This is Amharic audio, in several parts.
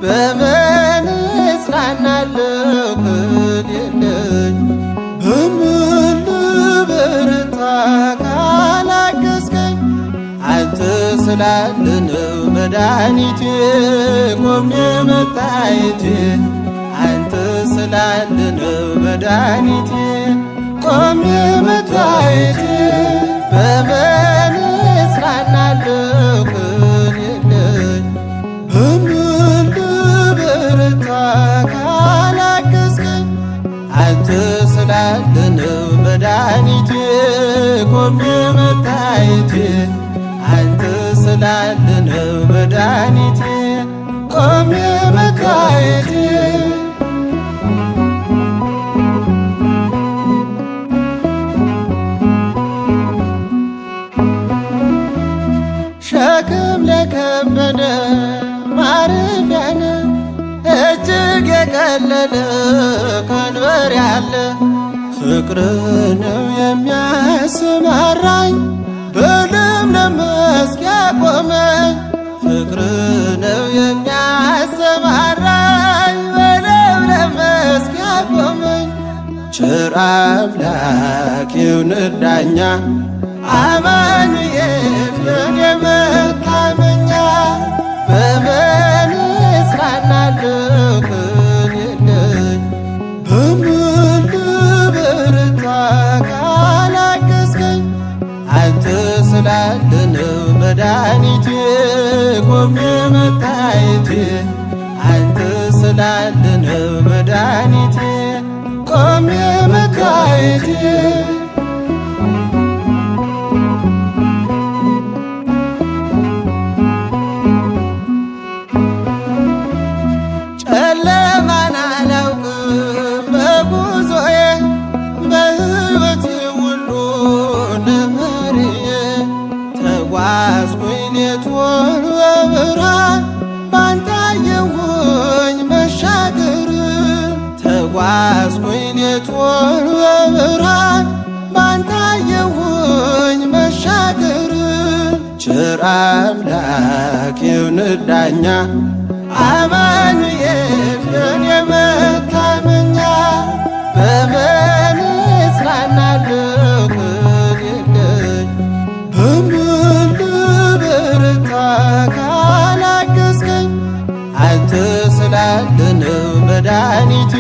በምን እጽናናለሁ ከሌለኝ በምን ልበረታ ካላገዝከኝ አንተ ስላለ ነው መድኃኒቴ ቆሜ መታየቴ አንተ ስላለ ነው መድኃኒቴ ቆሜ መታየቴ በምን እጽናናለሁ ከሌለኝ በምን ልበረታ ካላገዝከኝ አንተ ስላለ ነው መድኃኒቴ ቆሜ መታየቴ አንተ ስላለ ነው መድኃኒቴ ቆሜ መታየቴ ሸክም ለከበደ ማረፊያ ነህ እጅግ የቀለለ ቀንበር ያለ ፍቅር ነው የሚያሰማራኝ በለምለም መስክ ያቆመኝ ፍቅር ነው የሚያሰማራኝ በለምለም መስክ ያቆመኝ ቸር አምላክ ይሁንህ ዳኛ አማኑኤል የኔ መታመኛ በምን እጽናናለሁ ከሌለኝ በምን ልበረታ ካላገዝከኝ አንተ ስላለ ነው መድኃኒቴ ቆሜ መታየቴ አንተ ስላለ ነው መድኃኒቴ ቆሜ መታየቴ ጨለማን አላውቅም በጉዞዬ በሕይወቴ ሁሉ ነመርዬ ተጓዝኩኝ ሌቱን በብርሃን ባንተ አየሁኝ መሻገርን ተጓዝኩኝ ሌቱን በብርሃን ባንተ አየሁኝ መሻገርን ቸር አምላክ ይሁንህ ዳኛ አማኑኤል የኔ መታመኛ በምን እጽናናለሁ ከሌለኝ በምን ልበረታ ካላገዝከኝ አንተ ስላለ ነው መድኃኒቴ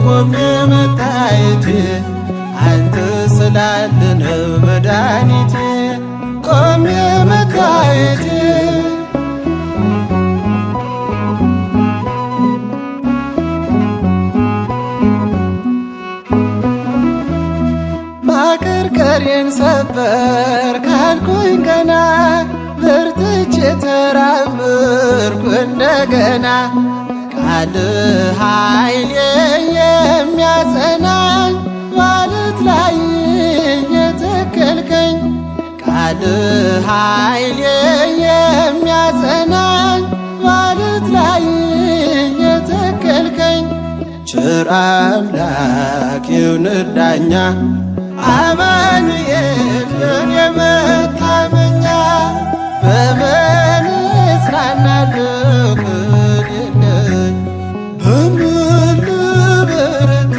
ቆሜ መታየቴ አንተ ስላለ ነው መድኃኒቴ ቆሜ መታየቴ ማቀርቀሬን ሰበር ካልኩኝ ገና በርትቼ ተራመድኩ እንደገና ቃልህ ኃይሌ የሚያጸናኝ ማለት ላይ የተከልከኝ ቃልህ ኃይሌ የሚያጸናኝ ማለት ላይ የተከልከኝ ቸር አምላክ ይሁንህ ዳኛ አማኑኤል የኔ መታመኛ በምን እጽናናለሁ ከሌለኝ በምን ልበረታ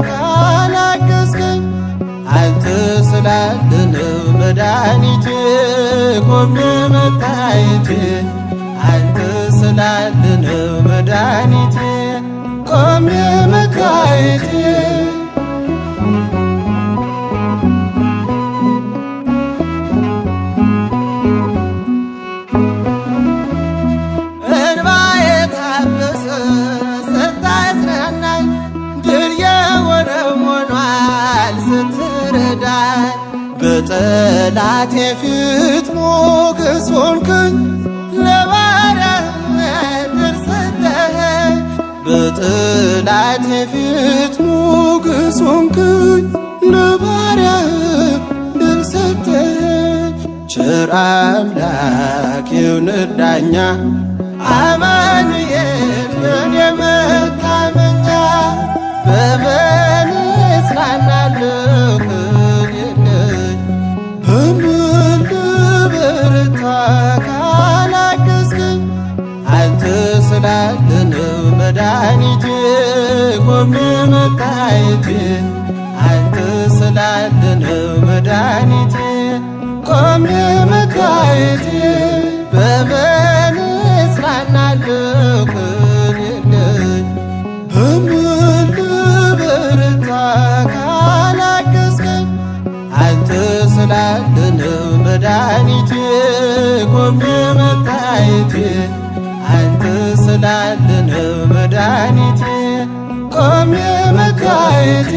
ካላገዝከኝ አንተ ስላለ ነው መድኃኒቴ ቆሜ መታየቴ አንተ ስላለ ነው መድኃኒቴ ቆሜ መታየቴ በጠላቴ ፊት ሞገስ ሆንክኝ ለባሪያህ ድል ሰጠኸኝ በጠላቴ ፊት ሞገስ ሆንክኝ ለባሪያህ ድል ሰጠኸኝ ቸር አምላክ ይሁንህ ዳኛ አማኑኤል የኔ መታመኛ ስላለነው መድኃኒቴ ቆሜ መታየቴ አንተ ስላለነው መድኃኒቴ ቆሜ መታየቴ በምን እጽናናለሁ ከሌለኝ በምን ልበረታ ካላገዝከኝ አንተ ስላለነው መድኃኒቴ ቆሜ መታየቴ አንተ ስላለነው መድኃኒቴ ቆሜ መታየቴ